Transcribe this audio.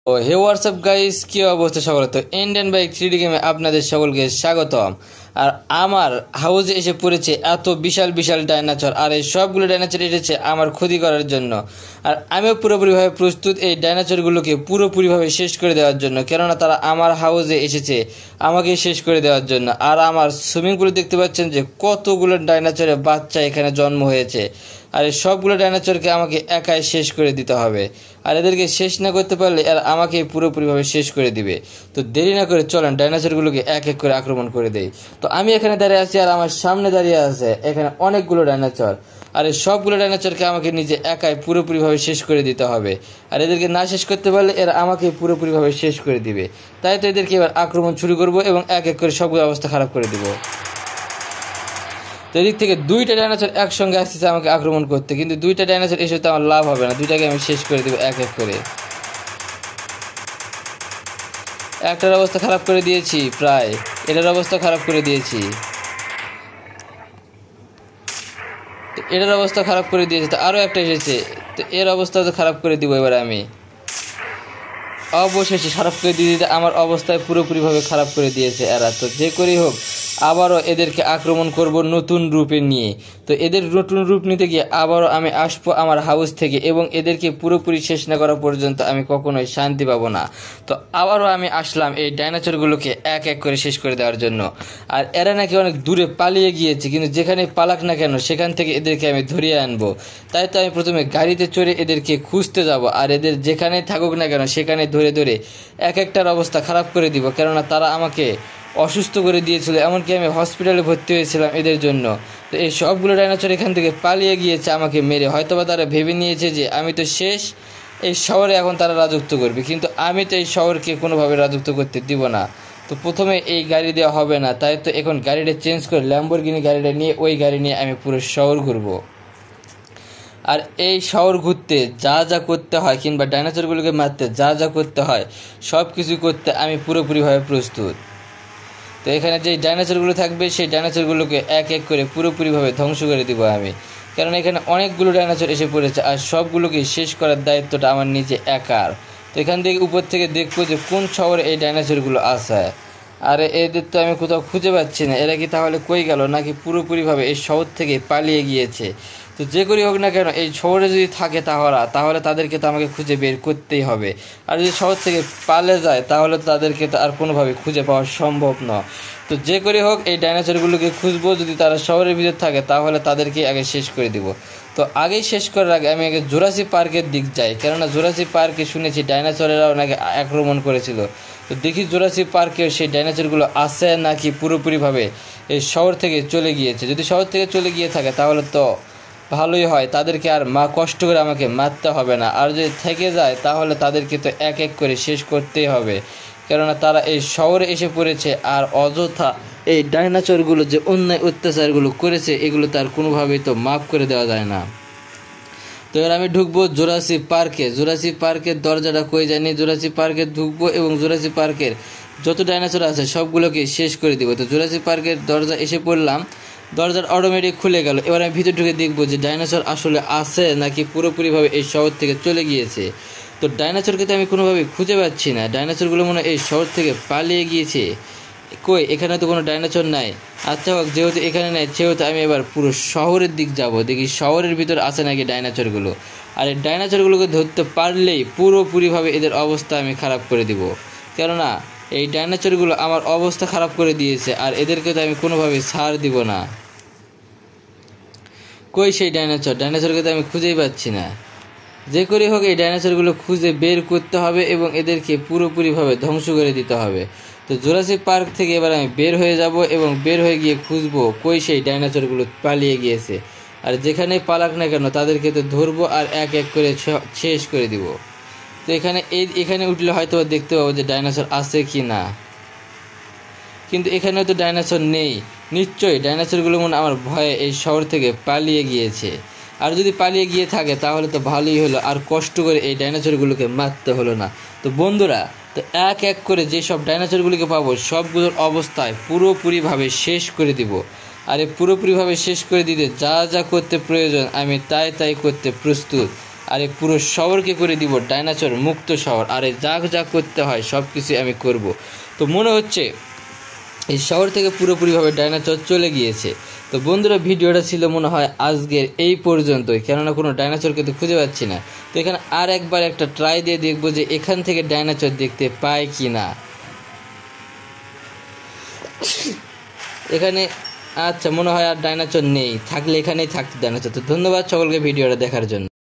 ও হে WhatsApp guys, কি অবস্থা সকলে? তো ইন্ডিয়ান বাইক 3D গেমে আপনাদের সকলকে স্বাগতম। আর আমার হাউসে এসে পড়েছে এত বিশাল বিশাল ডাইনোসর, আর এই সবগুলো ডাইনোসর এসেছে আমার ক্ষতি করার জন্য। আর আমিও পুরোপুরিভাবে প্রস্তুত এই ডাইনোসরগুলোকে পুরোপুরিভাবে শেষ করে দেওয়ার জন্য, কেননা তারা আমার হাউসে এসেছে আমাকে শেষ করে দেওয়ার জন্য। আর আমার সুইমিং পুলে দেখতে পাচ্ছেন যে কতগুলো ডাইনোসরের বাচ্চা এখানে জন্ম হয়েছে, আর এই সবগুলো ডাইনোসরকে আমাকে একাই শেষ করে দিতে হবে। আর এদেরকে শেষ না করতে পারলে এরা আমাকে পুরোপুরিভাবে শেষ করে দিবে। তো দেরি না করে চলেন ডাইনোসরগুলোকে এক এক করে আক্রমণ করে দেই। তো আমি এখানে দাঁড়িয়ে আছি আর আমার সামনে দাঁড়িয়ে আছে এখানে অনেকগুলো ডাইনোসর, আর এই সবগুলো ডাইনোসরকে আমাকে নিজে একাই পুরোপুরিভাবে শেষ করে দিতে হবে। আর এদেরকে না শেষ করতে পারলে এরা আমাকে পুরোপুরিভাবে শেষ করে দিবে। তাই তো এদেরকে এবার আক্রমণ শুরু করব এবং এক এক করে সবগুলো অবস্থা খারাপ করে দিব। তো এদিক থেকে দুইটা ডাইনোসর একসঙ্গে আসতেছে আমাকে আক্রমণ করতে, কিন্তু দুইটা ডাইনোসর এসে তো আমার লাভ হবে না, দুইটাকে আমি শেষ করে দেবো এক এক করে। একটার অবস্থা খারাপ করে দিয়েছি, প্রায় এটার অবস্থা খারাপ করে দিয়েছি, তো এটার অবস্থা খারাপ করে দিয়েছি। তো আরও একটা এসেছে, তো এর অবস্থা তো খারাপ করে দিব এবার আমি। অবশেষে খারাপ করে দিয়ে দিতে আমার অবস্থায় পুরোপুরিভাবে খারাপ করে দিয়েছে এরা। তো যে করেই হোক আবারও এদেরকে আক্রমণ করব নতুন রূপে নিয়ে। তো এদের নতুন রূপ নিতে গিয়ে আবারও আমি আসবো আমার হাউস থেকে, এবং এদেরকে পুরোপুরি শেষ না করা পর্যন্ত আমি কখনোই শান্তি পাবো না। তো আবারও আমি আসলাম এই ডাইনোসরগুলোকে এক এক করে শেষ করে দেওয়ার জন্য। আর এরা নাকি অনেক দূরে পালিয়ে গিয়েছে, কিন্তু যেখানে পালাক না কেন সেখান থেকে এদেরকে আমি ধরিয়ে আনবো। তাই তো আমি প্রথমে গাড়িতে চড়ে এদেরকে খুঁজতে যাব, আর এদের যেখানেই থাকুক না কেন সেখানে ধরে ধরে এক একটার অবস্থা খারাপ করে দিব, কেননা তারা আমাকে অসুস্থ করে দিয়েছিল, এমনকি আমি হসপিটালে ভর্তি হয়েছিলাম এদের জন্য। তো এই সবগুলো ডাইনোসর এখান থেকে পালিয়ে গিয়েছে আমাকে মেরে। হয়তোবা তারা ভেবে নিয়েছে যে আমি তো শেষ, এই শহরে এখন তারা রাজত্ব করবে, কিন্তু আমি তো এই শহরকে কোনোভাবে রাজত্ব করতে দিব না। তো প্রথমে এই গাড়ি দেওয়া হবে না, তাই তো এখন গাড়িটা চেঞ্জ করে ল্যাম্বরগিনি গাড়িটা নিয়ে ওই গাড়ি নিয়ে আমি পুরো শহর ঘুরবো। আর এই শহর ঘুরতে যা যা করতে হয়, কিংবা ডাইনোসরগুলোকে মারতে যা যা করতে হয়, সব কিছু করতে আমি পুরোপুরিভাবে প্রস্তুত। তো এখানে যে ডাইনোসরগুলো থাকবে সেই ডাইনোসরগুলোকে এক এক করে পুরোপুরিভাবে ধ্বংস করে দিব আমি, কারণ এখানে অনেকগুলো ডাইনোসর এসে পড়েছে আর সবগুলোকে শেষ করার দায়িত্বটা আমার নিজে একার। তো এখান থেকে উপর থেকে দেখবো যে কোন শহরে এই ডাইনোসরগুলো আছে। আর এদের তো আমি কোথাও খুঁজে পাচ্ছি না, এরা কি তাহলে কই গেল, নাকি পুরোপুরিভাবে এই শহর থেকে পালিয়ে গিয়েছে? তো যে করেই হোক না কেন এই শহরে যদি থাকে তাহলে তাদেরকে তো আমাকে খুঁজে বের করতেই হবে। আর যদি শহর থেকে পালিয়ে যায় তাহলে তো তাদেরকে তো আর কোনোভাবে খুঁজে পাওয়া সম্ভব নয়। তো যে করে হোক এই ডাইনোসরগুলোকে খুঁজবো, যদি তারা শহরের ভিতর থাকে তাহলে তাদেরকে আগে শেষ করে দিব। তো আগেই শেষ করার আগে আমি আগে জুরাসিক পার্কের দিক যাই, কেননা জুরাসিক পার্কে শুনেছি ডাইনোসরেরাও নাকি আক্রমণ করেছিল। তো দেখি জুরাসিক পার্কে সেই ডাইনোসরগুলো আছে নাকি পুরোপুরিভাবে এই শহর থেকে চলে গিয়েছে। যদি শহর থেকে চলে গিয়ে থাকে তাহলে তো ভালোই হয়, তাদেরকে আর কষ্ট করে আমাকে মারতে হবে না। আর যদি থেকে যায় তাহলে তাদেরকে তো এক এক করে শেষ করতেই হবে, কেননা তারা এই শহরে এসে পড়েছে। আর অযথা এই ডাইনোসরগুলো যে অন্যায় অত্যাচারগুলো করেছে এগুলো তার কোনোভাবেই তো মাফ করে দেওয়া যায় না। তো এবার আমি ঢুকবো জুরাসিক পার্কে। জুরাসিক পার্কের দরজাটা কই জানি, জুরাসিক পার্কে ঢুকবো এবং জুরাসিক পার্কের যত ডাইনোসর আছে সবগুলোকে শেষ করে দিব। তো জুরাসিক পার্কের দরজা এসে পড়লাম, দরজার অটোমেটিক খুলে গেল। এবার আমি ভিতরে ঢুকে দেখবো যে ডাইনোসর আসলে আছে নাকি পুরোপুরিভাবে এই শহর থেকে চলে গিয়েছে। তো ডাইনোসরকে তো আমি কোনোভাবে খুঁজে পাচ্ছি না, ডাইনোসরগুলো মনে হয় এই শহর থেকে পালিয়ে গিয়েছে। কই, এখানে তো কোনো ডাইনোসর নাই। আচ্ছা হোক, যেহেতু এখানে নেই সেহেতু আমি এবার পুরো শহরের দিক যাব, দেখি শহরের ভিতর আছে নাকি ডাইনোসরগুলো। আর এই ডাইনোসরগুলোকে ধরতে পারলেই পুরোপুরিভাবে এদের অবস্থা আমি খারাপ করে দিব, কেননা এই ডাইনোসরগুলো আমার অবস্থা খারাপ করে দিয়েছে, আর এদেরকে তো আমি কোনোভাবে ছাড় দিব না। কই সেই ডাইনোসরকে তো আমি খুঁজেই পাচ্ছি না। যে করে হোক এই ডাইনোসরগুলো খুঁজে বের করতে হবে এবং এদেরকে পুরোপুরিভাবে ধ্বংস করে দিতে হবে। তো জুরাসিক পার্ক থেকে এবার আমি বের হয়ে যাব এবং বের হয়ে গিয়ে খুঁজবো কই সেই ডাইনোসরগুলো পালিয়ে গিয়েছে। আর যেখানে পালাক না কেন তাদেরকে তো ধরবো আর এক এক করে শেষ করে দিব। তো এখানে উঠলে হয়তো দেখতে পাবো যে ডাইনোসর আছে কি না, কিন্তু এখানেও তো ডাইনোসর নেই। নিশ্চয়ই ডাইনোসরগুলো মনে আমার ভয়ে এই শহর থেকে পালিয়ে গিয়েছে। আর যদি পালিয়ে গিয়ে থাকে তাহলে তো ভালোই হলো, আর কষ্ট করে এই ডাইনোসরগুলোকে মারতে হলো না। তো বন্ধুরা, তো এক এক করে যেসব ডাইনোসরগুলোকে পাবো সবগুলোর অবস্থায় পুরোপুরিভাবে শেষ করে দিব। আর এই পুরোপুরিভাবে শেষ করে দিতে যা যা করতে প্রয়োজন আমি তাই করতে প্রস্তুত। আর এই পুরো শহরকে করে দিব ডাইনোসর মুক্ত শহর। আর যা যা করতে হয় সব কিছু আমি করব। তো মনে হচ্ছে এই শহর থেকে পুরোপুরিভাবে ডাইনোসর চলে গিয়েছে। তো বন্ধুরা, ভিডিওটা ছিল মনে হয় আজকের এই পর্যন্তই, কেননা কোনো ডাইনোসরকে তো খুঁজে পাচ্ছি না। তো এখানে আর একবার একটা ট্রাই দিয়ে দেখবো যে এখান থেকে ডাইনোসর দেখতে পাই কি না। এখানে আচ্ছা, মনে হয় আর ডাইনোসর নেই, থাকলে এখানেই থাকতো ডাইনোসর। তো ধন্যবাদ সকলকে ভিডিওটা দেখার জন্য।